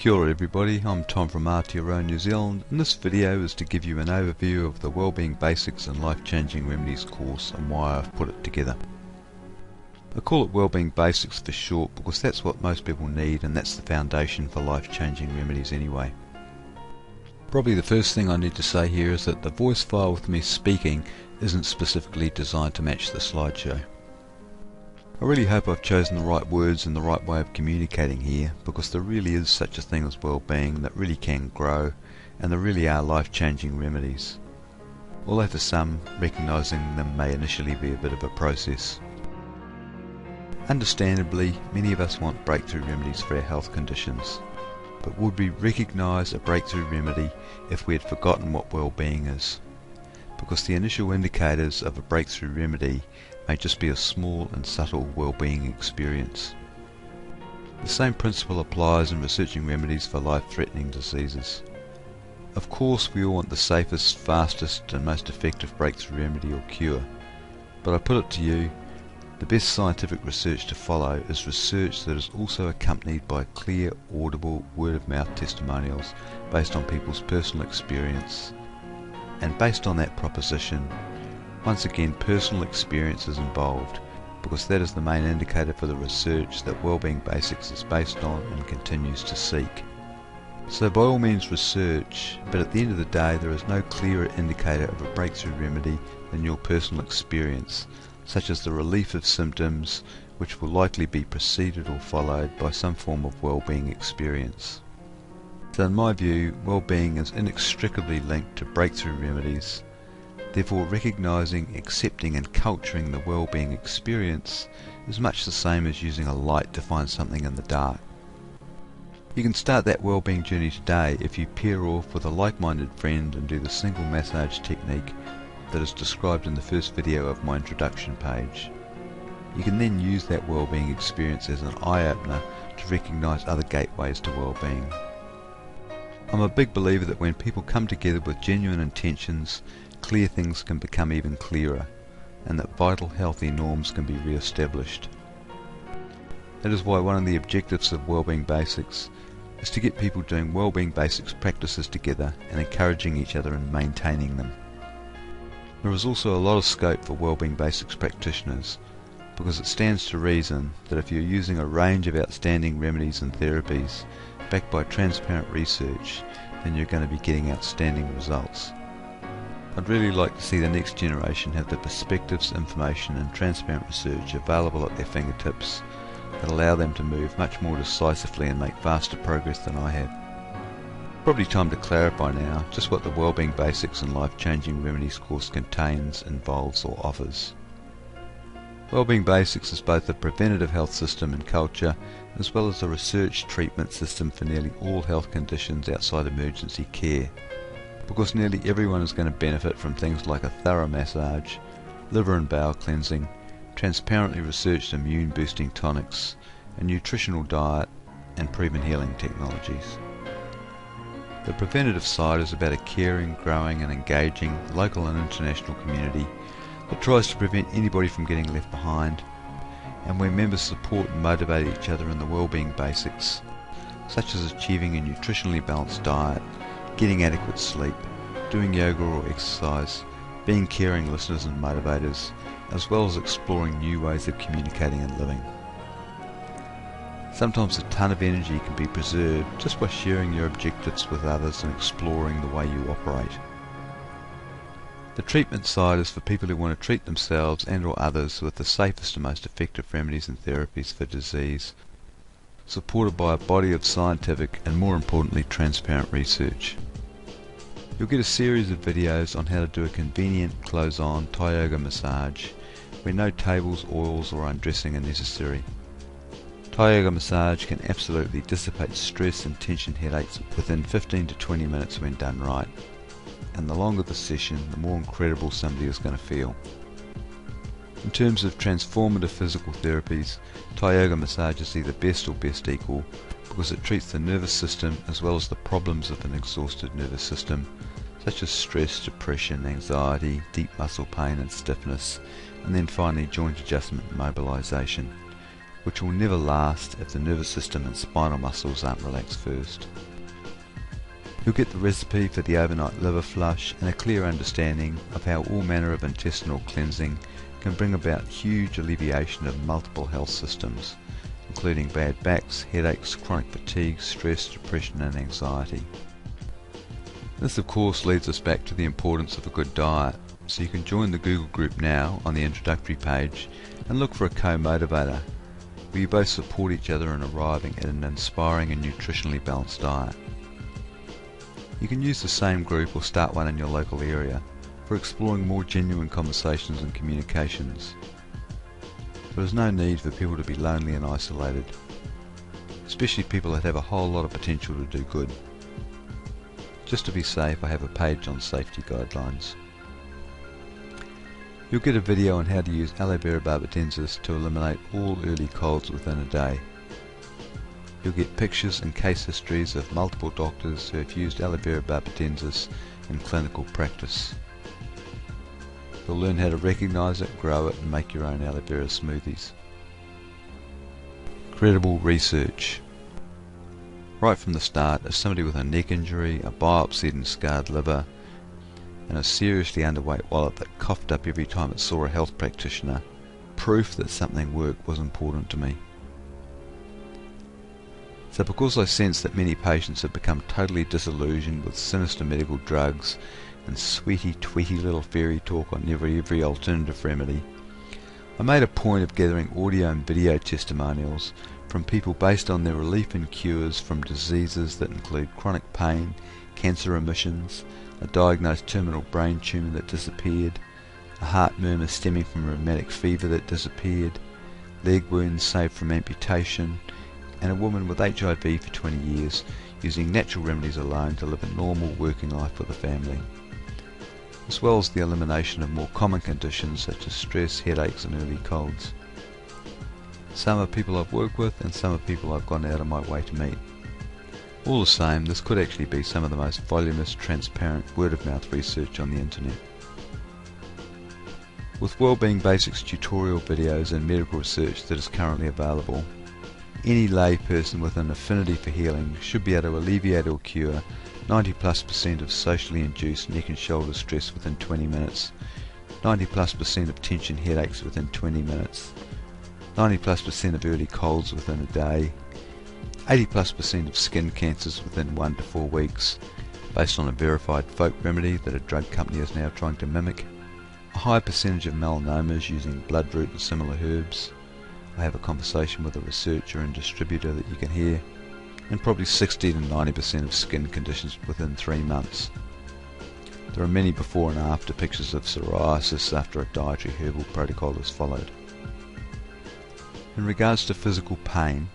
Kia ora everybody, I'm Tom from Aotearoa, New Zealand, and this video is to give you an overview of the Wellbeing Basics and Life-Changing Remedies course and why I've put it together. I call it Wellbeing Basics for short because that's what most people need, and that's the foundation for life-changing remedies anyway. Probably the first thing I need to say here is that the voice file with me speaking isn't specifically designed to match the slideshow. I really hope I've chosen the right words and the right way of communicating here, because there really is such a thing as well-being that really can grow, and there really are life-changing remedies. Although for some, recognising them may initially be a bit of a process. Understandably, many of us want breakthrough remedies for our health conditions, but would we recognise a breakthrough remedy if we had forgotten what well-being is? Because the initial indicators of a breakthrough remedy may just be a small and subtle well-being experience. The same principle applies in researching remedies for life-threatening diseases. Of course, we all want the safest, fastest and most effective breakthrough remedy or cure, but I put it to you, the best scientific research to follow is research that is also accompanied by clear, audible, word-of-mouth testimonials based on people's personal experience. And based on that proposition, once again, personal experience is involved, because that is the main indicator for the research that Wellbeing Basics is based on and continues to seek. So by all means research, but at the end of the day there is no clearer indicator of a breakthrough remedy than your personal experience, such as the relief of symptoms, which will likely be preceded or followed by some form of wellbeing experience. So in my view, wellbeing is inextricably linked to breakthrough remedies. Therefore, recognising, accepting and culturing the well-being experience is much the same as using a light to find something in the dark. You can start that well-being journey today if you pair off with a like-minded friend and do the single massage technique that is described in the first video of my introduction page. You can then use that well-being experience as an eye-opener to recognise other gateways to well-being. I'm a big believer that when people come together with genuine intentions, clear things can become even clearer, and that vital healthy norms can be re-established. That is why one of the objectives of Wellbeing Basics is to get people doing Wellbeing Basics practices together and encouraging each other in maintaining them. There is also a lot of scope for Wellbeing Basics practitioners, because it stands to reason that if you're using a range of outstanding remedies and therapies backed by transparent research, then you're going to be getting outstanding results. I'd really like to see the next generation have the perspectives, information and transparent research available at their fingertips that allow them to move much more decisively and make faster progress than I have. Probably time to clarify now just what the Wellbeing Basics and Life-Changing Remedies course contains, involves or offers. Wellbeing Basics is both a preventative health system and culture, as well as a research treatment system for nearly all health conditions outside emergency care. Because nearly everyone is going to benefit from things like a thorough massage, liver and bowel cleansing, transparently researched immune boosting tonics, a nutritional diet and proven healing technologies. The preventative side is about a caring, growing and engaging local and international community that tries to prevent anybody from getting left behind, and where members support and motivate each other in the wellbeing basics, such as achieving a nutritionally balanced diet, getting adequate sleep, doing yoga or exercise, being caring listeners and motivators, as well as exploring new ways of communicating and living. Sometimes a ton of energy can be preserved just by sharing your objectives with others and exploring the way you operate. The treatment side is for people who want to treat themselves and or others with the safest and most effective remedies and therapies for disease, supported by a body of scientific and, more importantly, transparent research. You'll get a series of videos on how to do a convenient close-on Thai yoga massage where no tables, oils or undressing are necessary. Thai yoga massage can absolutely dissipate stress and tension headaches within 15 to 20 minutes when done right, and the longer the session, the more incredible somebody is going to feel. In terms of transformative physical therapies, Thai yoga massage is either best or best equal, because it treats the nervous system as well as the problems of an exhausted nervous system, such as stress, depression, anxiety, deep muscle pain and stiffness, and then finally joint adjustment and mobilization, which will never last if the nervous system and spinal muscles aren't relaxed first. You'll get the recipe for the overnight liver flush and a clear understanding of how all manner of intestinal cleansing can bring about huge alleviation of multiple health systems, including bad backs, headaches, chronic fatigue, stress, depression and anxiety. This of course leads us back to the importance of a good diet, so you can join the Google group now on the introductory page and look for a co-motivator, where you both support each other in arriving at an inspiring and nutritionally balanced diet. You can use the same group or start one in your local area for exploring more genuine conversations and communications. There is no need for people to be lonely and isolated, especially people that have a whole lot of potential to do good. Just to be safe, I have a page on safety guidelines. You'll get a video on how to use aloe vera barbadensis to eliminate all early colds within a day. You'll get pictures and case histories of multiple doctors who have used aloe vera barbadensis in clinical practice. You'll learn how to recognise it, grow it and make your own aloe vera smoothies. Credible research. Right from the start, as somebody with a neck injury, a biopsied and scarred liver, and a seriously underweight wallet that coughed up every time it saw a health practitioner, proof that something worked was important to me. So because I sense that many patients have become totally disillusioned with sinister medical drugs and sweetie tweety little fairy talk on every alternative remedy, I made a point of gathering audio and video testimonials from people based on their relief and cures from diseases that include chronic pain, cancer remissions, a diagnosed terminal brain tumour that disappeared, a heart murmur stemming from rheumatic fever that disappeared, leg wounds saved from amputation, and a woman with HIV for 20 years using natural remedies alone to live a normal working life with a family, as well as the elimination of more common conditions such as stress, headaches and early colds. Some are people I've worked with and some are people I've gone out of my way to meet. All the same, this could actually be some of the most voluminous, transparent, word-of-mouth research on the internet. With Wellbeing Basics tutorial videos and medical research that is currently available, any lay person with an affinity for healing should be able to alleviate or cure 90+% of socially induced neck and shoulder stress within 20 minutes, 90+% of tension headaches within 20 minutes, 90+% of early colds within a day, 80+% of skin cancers within 1 to 4 weeks, based on a verified folk remedy that a drug company is now trying to mimic, a high percentage of melanomas using bloodroot and similar herbs. I have a conversation with a researcher and distributor that you can hear, and probably 60 to 90% of skin conditions within 3 months. There are many before and after pictures of psoriasis after a dietary herbal protocol is followed. In regards to physical pain,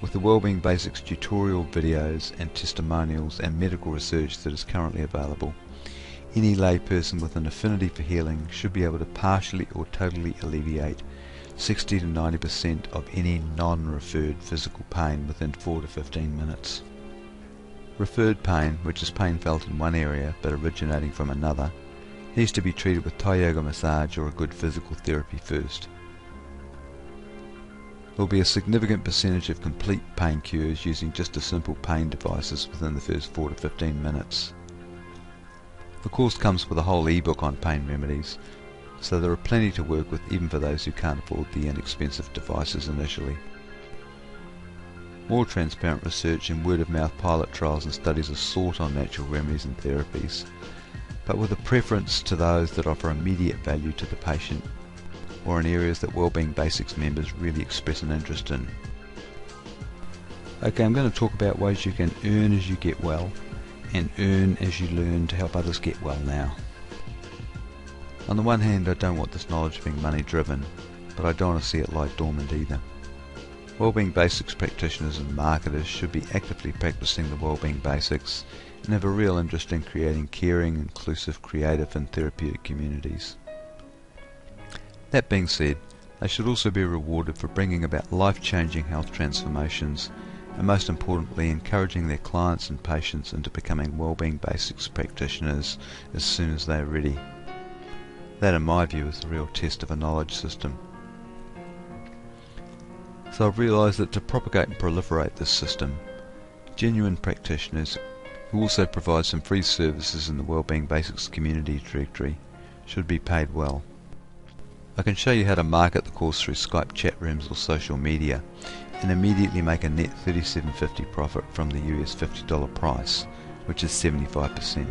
with the Wellbeing Basics tutorial videos and testimonials and medical research that is currently available, any layperson with an affinity for healing should be able to partially or totally alleviate 60 to 90% of any non-referred physical pain within 4 to 15 minutes. Referred pain, which is pain felt in one area but originating from another, needs to be treated with Thai yoga massage or a good physical therapy first. There will be a significant percentage of complete pain cures using just a simple pain devices within the first 4 to 15 minutes. The course comes with a whole ebook on pain remedies, so there are plenty to work with even for those who can't afford the inexpensive devices initially. More transparent research and word-of-mouth pilot trials and studies are sought on natural remedies and therapies, but with a preference to those that offer immediate value to the patient, or in areas that Wellbeing Basics members really express an interest in. Okay, I'm going to talk about ways you can earn as you get well, and earn as you learn to help others get well now. On the one hand, I don't want this knowledge being money driven, but I don't want to see it lie dormant either. Wellbeing Basics practitioners and marketers should be actively practicing the Wellbeing Basics and have a real interest in creating caring, inclusive, creative and therapeutic communities. That being said, they should also be rewarded for bringing about life-changing health transformations and most importantly encouraging their clients and patients into becoming Wellbeing Basics practitioners as soon as they are ready. That in my view is the real test of a knowledge system. So I've realised that to propagate and proliferate this system, genuine practitioners who also provide some free services in the Wellbeing Basics community directory should be paid well. I can show you how to market the course through Skype chat rooms or social media and immediately make a net $37.50 profit from the US $50 price, which is 75%.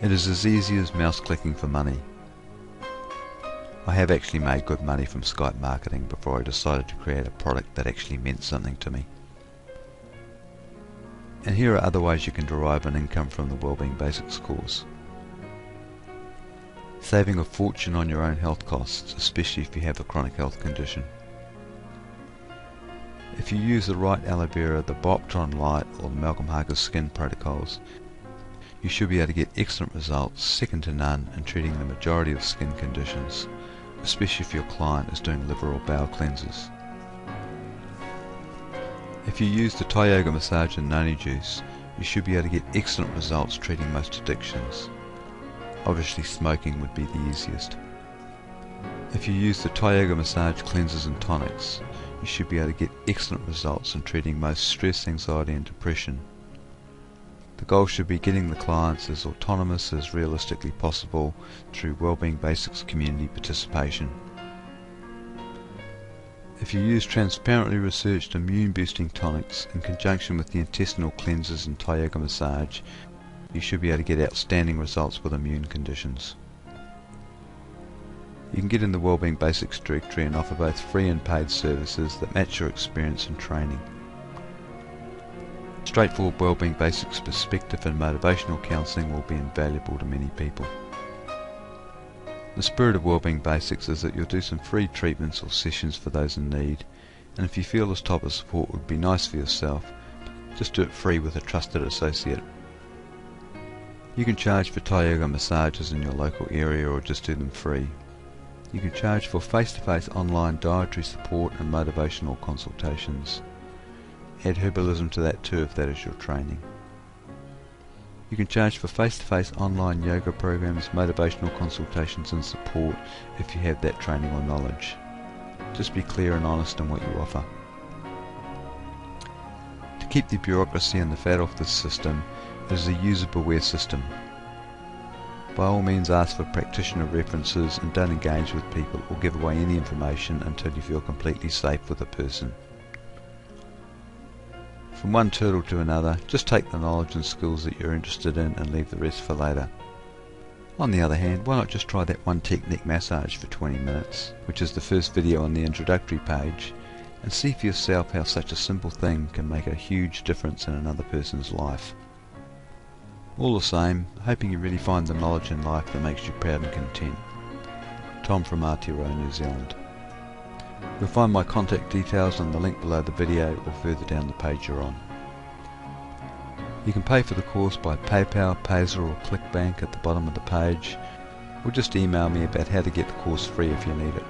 It is as easy as mouse clicking for money. I have actually made good money from Skype marketing before I decided to create a product that actually meant something to me. And here are other ways you can derive an income from the Wellbeing Basics course. Saving a fortune on your own health costs, especially if you have a chronic health condition. If you use the right aloe vera, the Bioptron Light or the Malcolm Harker's skin protocols, you should be able to get excellent results, second to none, in treating the majority of skin conditions, especially if your client is doing liver or bowel cleanses. If you use the Thai yoga massage and noni juice, you should be able to get excellent results treating most addictions. Obviously smoking would be the easiest. If you use the Thai yoga massage cleansers and tonics, you should be able to get excellent results in treating most stress, anxiety and depression. The goal should be getting the clients as autonomous as realistically possible through Wellbeing Basics community participation. If you use transparently researched immune boosting tonics in conjunction with the intestinal cleansers and Thai yoga massage, you should be able to get outstanding results with immune conditions. You can get in the Wellbeing Basics directory and offer both free and paid services that match your experience and training. Straightforward Wellbeing Basics perspective and motivational counselling will be invaluable to many people. The spirit of Wellbeing Basics is that you'll do some free treatments or sessions for those in need, and if you feel this type of support would be nice for yourself, just do it free with a trusted associate. You can charge for Thai yoga massages in your local area or just do them free. You can charge for face-to-face online dietary support and motivational consultations. Add herbalism to that too if that is your training. You can charge for face-to-face online yoga programs, motivational consultations and support if you have that training or knowledge. Just be clear and honest in what you offer. To keep the bureaucracy and the fat off this system, it is a user-beware system. By all means ask for practitioner references and don't engage with people or give away any information until you feel completely safe with a person. From one turtle to another, just take the knowledge and skills that you're interested in and leave the rest for later. On the other hand, why not just try that one technique massage for 20 minutes, which is the first video on the introductory page, and see for yourself how such a simple thing can make a huge difference in another person's life. All the same, hoping you really find the knowledge in life that makes you proud and content. Tom from Aotearoa, New Zealand. You'll find my contact details on the link below the video or further down the page you're on. You can pay for the course by PayPal, Pazer or ClickBank at the bottom of the page, or just email me about how to get the course free if you need it.